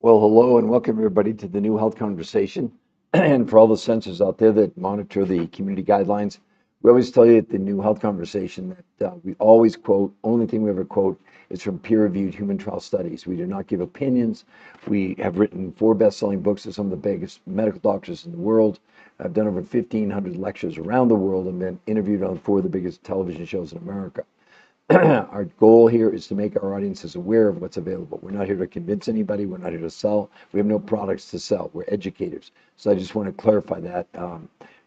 Well, hello and welcome everybody to the new health conversation. And for all the sensors out there that monitor the community guidelines, we always tell you at the new health conversation that we always quote, only thing we ever quote is from peer-reviewed human trial studies. We do not give opinions. We have written 4 best-selling books of some of the biggest medical doctors in the world. I've done over 1,500 lectures around the world and been interviewed on 4 of the biggest television shows in America. Our goal here is to make our audiences aware of what's available. We're not here to convince anybody. We're not here to sell. We have no products to sell. We're educators. So I just want to clarify that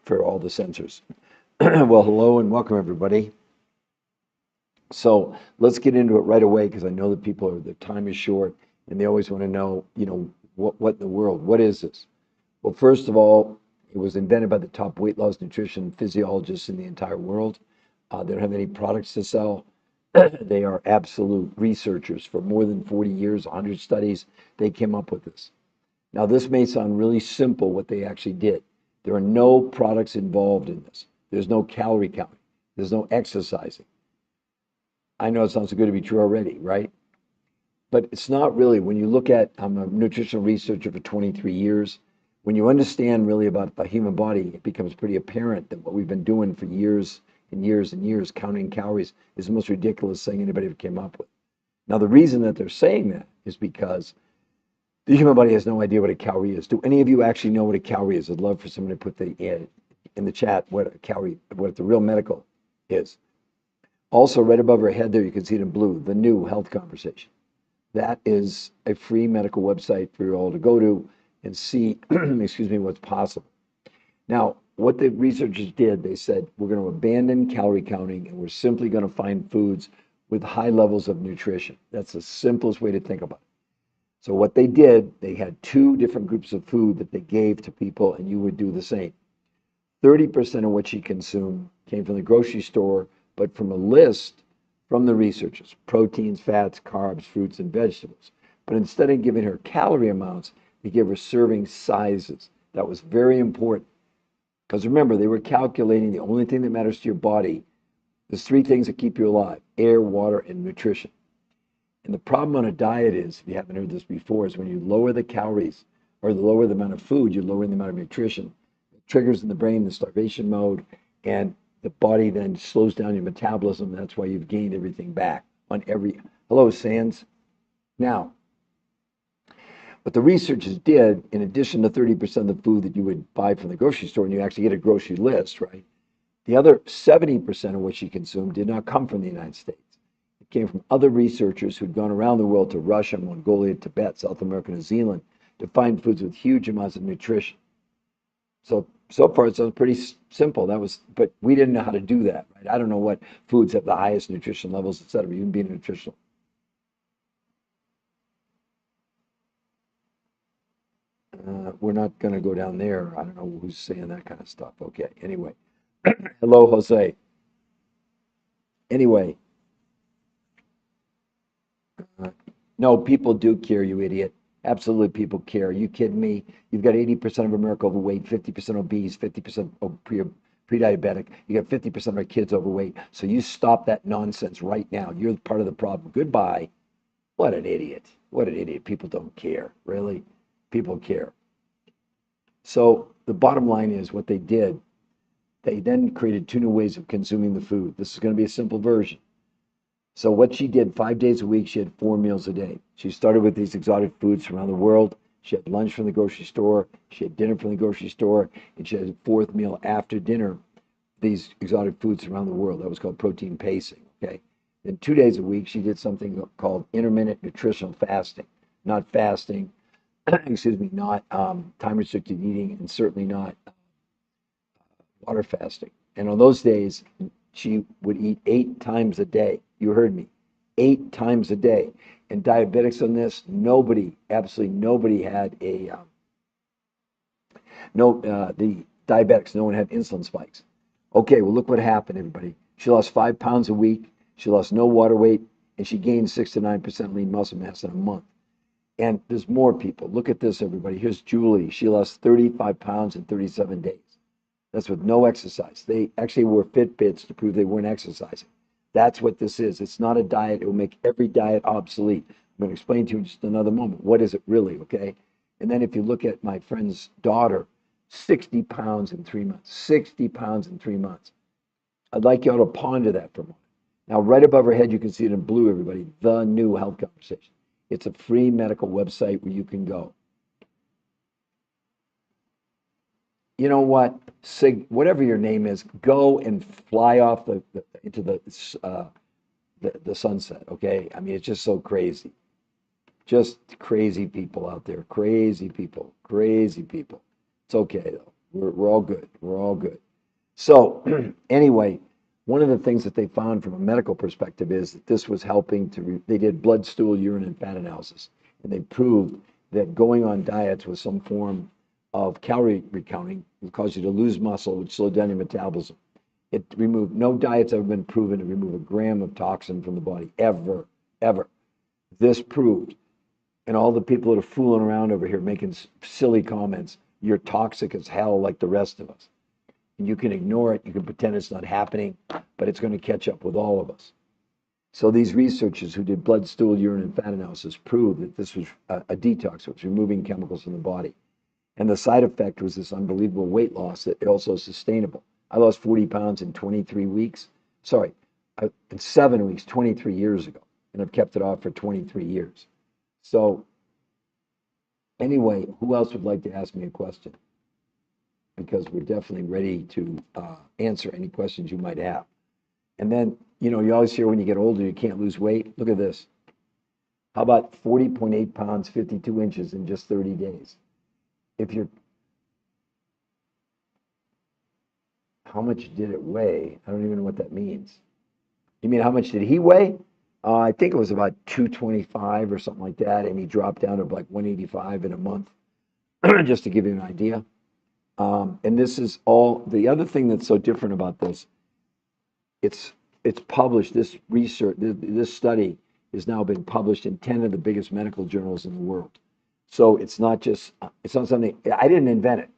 for all the censors. Well, hello and welcome everybody. So let's get into it right away because I know that their time is short and they always want to know, what in the world? What is this? Well, first of all, it was invented by the top weight loss nutrition physiologists in the entire world. They don't have any products to sell. They are absolute researchers for more than 40 years, 100 studies. They came up with this. Now, this may sound really simple what they actually did. There are no products involved in this. There's no calorie counting. There's no exercising. I know it sounds too good to be true already, right? But it's not really. When you look at, I'm a nutritional researcher for 23 years. When you understand really about the human body, it becomes pretty apparent that what we've been doing for years and years and years, counting calories, is the most ridiculous thing anybody ever came up with. Now, the reason that they're saying that is because the human body has no idea what a calorie is. Do any of you actually know what a calorie is? I'd love for someone to put in the chat what a calorie, what the real medical is. Also, right above our head there, you can see it in blue, the new health conversation. That is a free medical website for you all to go to and see, excuse me, what's possible. Now, what the researchers did, they said, we're going to abandon calorie counting and we're simply going to find foods with high levels of nutrition. That's the simplest way to think about it. So what they did, they had 2 different groups of food that they gave to people, and you would do the same. 30% of what she consumed came from the grocery store, but from a list from the researchers: proteins, fats, carbs, fruits, and vegetables. But instead of giving her calorie amounts, they gave her serving sizes. That was very important. Because remember, they were calculating the only thing that matters to your body. There's 3 things that keep you alive: air, water, and nutrition. And the problem on a diet is, if you haven't heard this before, is when you lower the calories or lower the amount of food, you're lowering the amount of nutrition. It triggers in the brain the starvation mode, and the body then slows down your metabolism. That's why you've gained everything back on every. Hello, Sands. Now, what the researchers did, in addition to 30% of the food that you would buy from the grocery store, and you actually get a grocery list, right? The other 70% of what she consumed did not come from the United States. It came from other researchers who'd gone around the world to Russia, Mongolia, Tibet, South America, New Zealand to find foods with huge amounts of nutrition. So far it sounds pretty simple. But we didn't know how to do that, right? I don't know what foods have the highest nutrition levels, et cetera, even being nutritional. We're not going to go down there. I don't know who's saying that kind of stuff. Okay, anyway. Hello, Jose. Anyway, no, people do care, you idiot. Absolutely, people care. Are you kidding me? You've got 80% of America overweight, 50% obese, 50% pre-diabetic. You got 50% of our kids overweight. So you stop that nonsense right now. You're part of the problem. Goodbye. What an idiot. What an idiot. People don't care. Really? People care. So the bottom line is what they did. They then created 2 new ways of consuming the food. This is going to be a simple version. So what she did, 5 days a week, she had 4 meals a day. She started with these exotic foods from around the world. She had lunch from the grocery store. She had dinner from the grocery store. And she had a 4th meal after dinner, these exotic foods from around the world. That was called protein pacing, okay? Then 2 days a week, she did something called intermittent nutritional fasting. Not fasting, excuse me, not time-restricted eating, and certainly not water fasting. And on those days, she would eat 8 times a day. You heard me, 8 times a day. And diabetics on this, nobody, absolutely nobody had the diabetics, no one had insulin spikes. Okay, well, look what happened, everybody. She lost 5 pounds a week. She lost no water weight, and she gained 6 to 9% lean muscle mass in a month. And there's more people. Look at this, everybody. Here's Julie. She lost 35 pounds in 37 days. That's with no exercise. They actually wore Fitbits to prove they weren't exercising. That's what this is. It's not a diet. It will make every diet obsolete. going to explain to you in just another moment. What is it really, okay? And then if you look at my friend's daughter, 60 pounds in 3 months, 60 pounds in 3 months. I'd like you all to ponder that for a moment. Now, right above her head, you can see it in blue, everybody, the new health conversation. It's a free medical website where you can go. You know what, Sig, whatever your name is, go and fly off into the sunset, okay? I mean, it's just so crazy. Just crazy people out there, crazy people, crazy people. It's okay, though. We're all good. We're all good. So anyway, one of the things that they found from a medical perspective is that this was helping to, they did blood, stool, urine, and fat analysis, and they proved that going on diets with some form of calorie recounting will cause you to lose muscle, which slowed down your metabolism. It removed, no diet's ever been proven to remove a gram of toxin from the body, ever, ever. This proved, and all the people that are fooling around over here making silly comments, you're toxic as hell like the rest of us. And you can ignore it, you can pretend it's not happening, but it's going to catch up with all of us. So these researchers who did blood, stool, urine, and fat analysis proved that this was a detox, it was removing chemicals from the body. And the side effect was this unbelievable weight loss that also is sustainable. I lost 40 pounds in 23 weeks. Sorry, in 7 weeks, 23 years ago. And I've kept it off for 23 years. So anyway, who else would like to ask me a question? Because we're definitely ready to answer any questions you might have. And then, you know, you always hear when you get older, you can't lose weight. Look at this. How about 40.8 pounds, 52 inches in just 30 days? If you're, how much did it weigh? I don't even know what that means. You mean how much did he weigh? I think it was about 225 or something like that, and he dropped down to like 185 in a month, just to give you an idea. And this is all, the other thing that's so different about this, it's published, this research, this study has now been published in 10 of the biggest medical journals in the world. So it's not just, it's not something, I didn't invent it.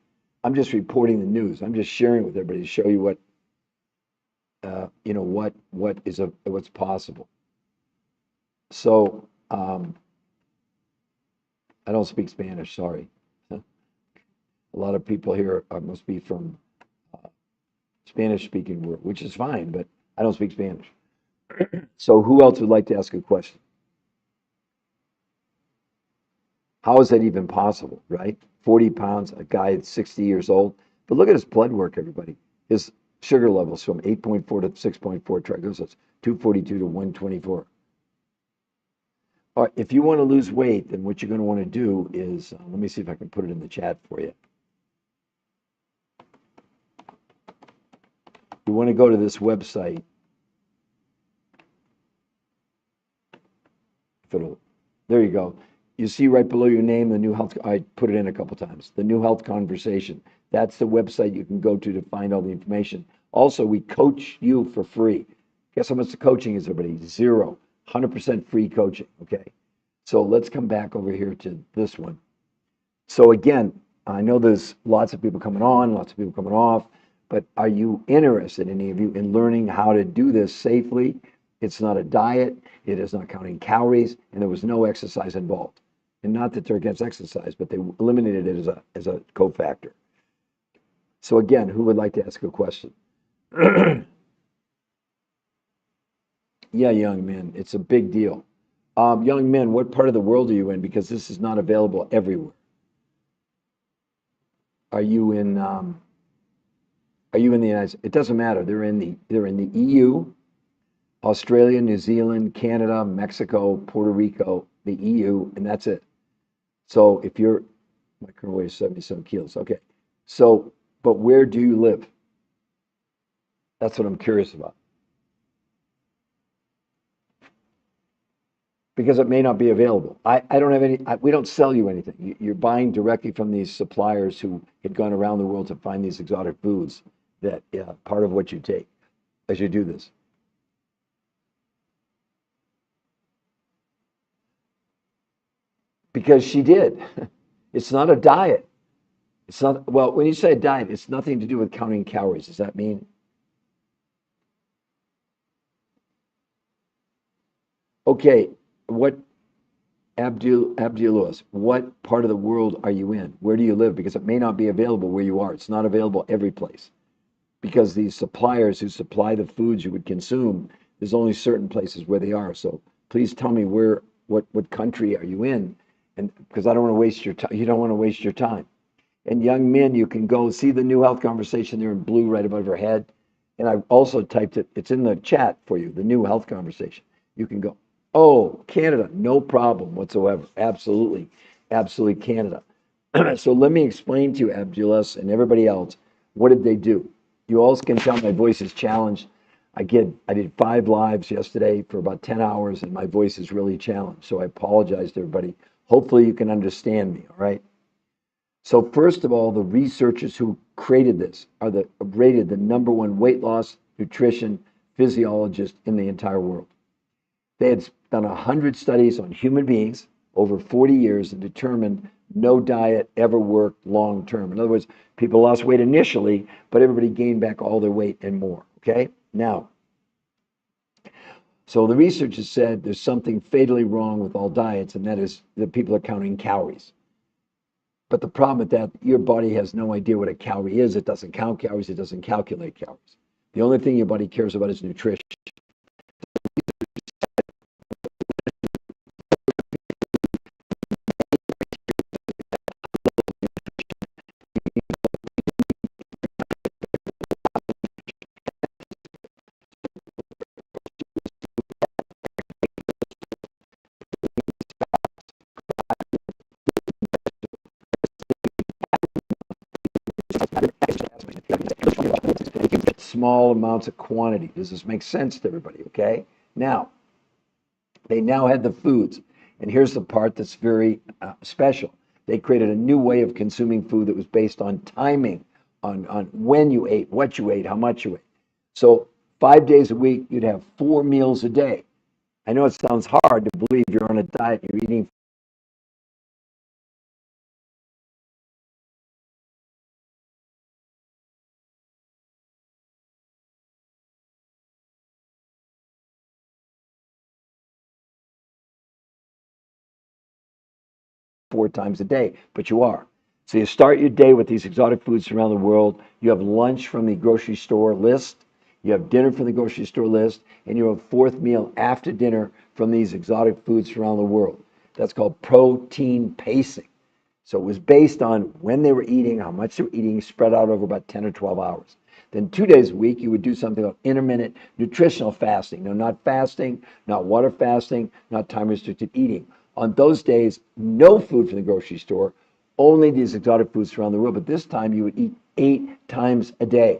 I'm just reporting the news. I'm just sharing with everybody to show you what, you know, what's possible. So I don't speak Spanish, sorry. A lot of people here must be from Spanish-speaking world, which is fine, but I don't speak Spanish. So who else would like to ask a question? How is that even possible, right? 40 pounds, a guy that's 60 years old. But look at his blood work, everybody. His sugar levels from 8.4 to 6.4 triglycerides, 242 to 124. All right, if you want to lose weight, then what you're going to want to do is, let me see if I can put it in the chat for you. You want to go to this website. There you go. You see right below your name, the New Health, I put it in a couple times, the New Health Conversation. That's the website you can go to find all the information. Also, we coach you for free. Guess how much the coaching is, everybody? 0, 100% free coaching, okay? So let's come back over here to this one. So again, I know there's lots of people coming on, lots of people coming off, but are you interested, any of you, in learning how to do this safely? It's not a diet, it is not counting calories, and there was no exercise involved. And not that they're against exercise, but they eliminated it as a cofactor. So again, who would like to ask a question? Yeah, young men, it's a big deal. Young men, what part of the world are you in? Because this is not available everywhere. Are you in the United States? It doesn't matter. They're in the EU, Australia, New Zealand, Canada, Mexico, Puerto Rico, the EU, and that's it. So if you're, my current weight is 77 kilos. Okay. So, but where do you live? That's what I'm curious about. Because it may not be available. I don't have any, we don't sell you anything. You're buying directly from these suppliers who had gone around the world to find these exotic foods that part of what you take as you do this. Because she did. It's not a diet. It's not, well, when you say a diet, it's nothing to do with counting calories. Does that mean? Okay, what Abdulus, what part of the world are you in? Where do you live? Because it may not be available where you are. It's not available every place. Because these suppliers who supply the foods you would consume, there's only certain places where they are. So please tell me what country are you in? And because I don't want to waste your time, you don't want to waste your time. And young men, you can go see the New Health Conversation there in blue right above your head. And I've also typed it, it's in the chat for you, the New Health Conversation. You can go, oh, Canada, no problem whatsoever. Absolutely, absolutely Canada. So let me explain to you, Abdullah, and everybody else, what did they do? You also can tell my voice is challenged. I did 5 lives yesterday for about 10 hours, and my voice is really challenged. So I apologize to everybody. Hopefully you can understand me, all right? So first of all, the researchers who created this are rated the #1 weight loss, nutrition, physiologist in the entire world. They had done 100 studies on human beings over 40 years and determined no diet ever worked long term. In other words, people lost weight initially, but everybody gained back all their weight and more. Okay? Now, so the researchers said there's something fatally wrong with all diets, and that is that people are counting calories. But the problem with that, your body has no idea what a calorie is. It doesn't count calories. It doesn't calculate calories. The only thing your body cares about is nutrition. Small amounts of quantity. Does this make sense to everybody? Okay. Now, they now had the foods. And here's the part that's very special. They created a new way of consuming food that was based on timing, on when you ate, what you ate, how much you ate. So 5 days a week, you'd have 4 meals a day. I know it sounds hard to believe you're on a diet, you're eating 4 times a day, but you are. So you start your day with these exotic foods around the world. You have lunch from the grocery store list. You have dinner from the grocery store list, and you have 4th meal after dinner from these exotic foods around the world. That's called protein pacing. So it was based on when they were eating, how much they were eating, spread out over about 10 or 12 hours. Then 2 days a week, you would do something called intermittent nutritional fasting. No, not fasting, not water fasting, not time restricted eating. On those days, no food from the grocery store, only these exotic foods around the world. But this time, you would eat 8 times a day.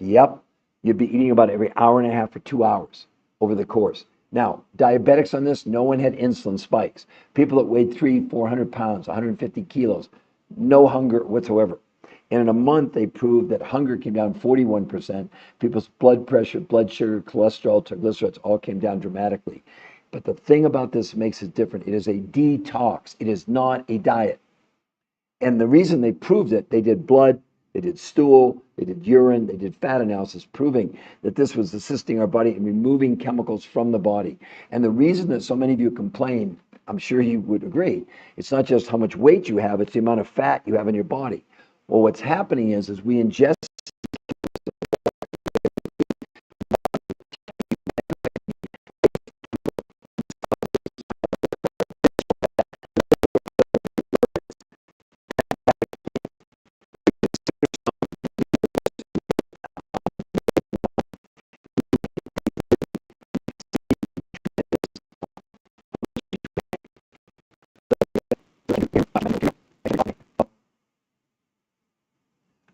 Yep, you'd be eating about every hour and a half or 2 hours over the course. Now, diabetics on this, no one had insulin spikes. People that weighed 300, 400 pounds, 150 kilos, no hunger whatsoever. And in a month, they proved that hunger came down 41%. People's blood pressure, blood sugar, cholesterol, triglycerides all came down dramatically. But the thing about this makes it different. It is a detox. It is not a diet. And the reason they proved it, they did blood, they did stool, they did urine, they did fat analysis, proving that this was assisting our body in removing chemicals from the body. And the reason that so many of you complain, I'm sure you would agree, it's not just how much weight you have, it's the amount of fat you have in your body. Well, what's happening is we ingest.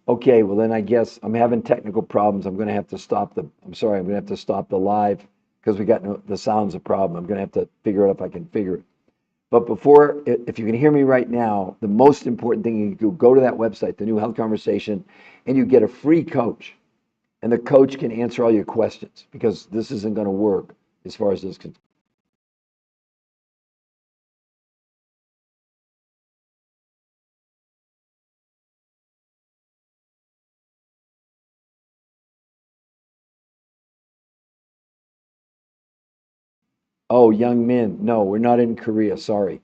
Okay, well then I guess I'm having technical problems. I'm going to have to stop I'm sorry, I'm going to have to stop the live because we got the sound's a problem. I'm going to have to figure out if I can figure it. But before, if you can hear me right now, the most important thing you can do, go to that website, the New Health Conversation, and you get a free coach. And the coach can answer all your questions because this isn't going to work as far as this can. Oh, young men, no, we're not in Korea, sorry.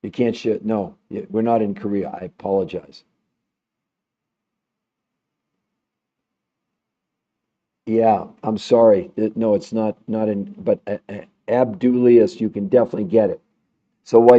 You can't share. No, we're not in Korea. I apologize. Yeah, I'm sorry. No, it's not in. But Abdulius, you can definitely get it. So while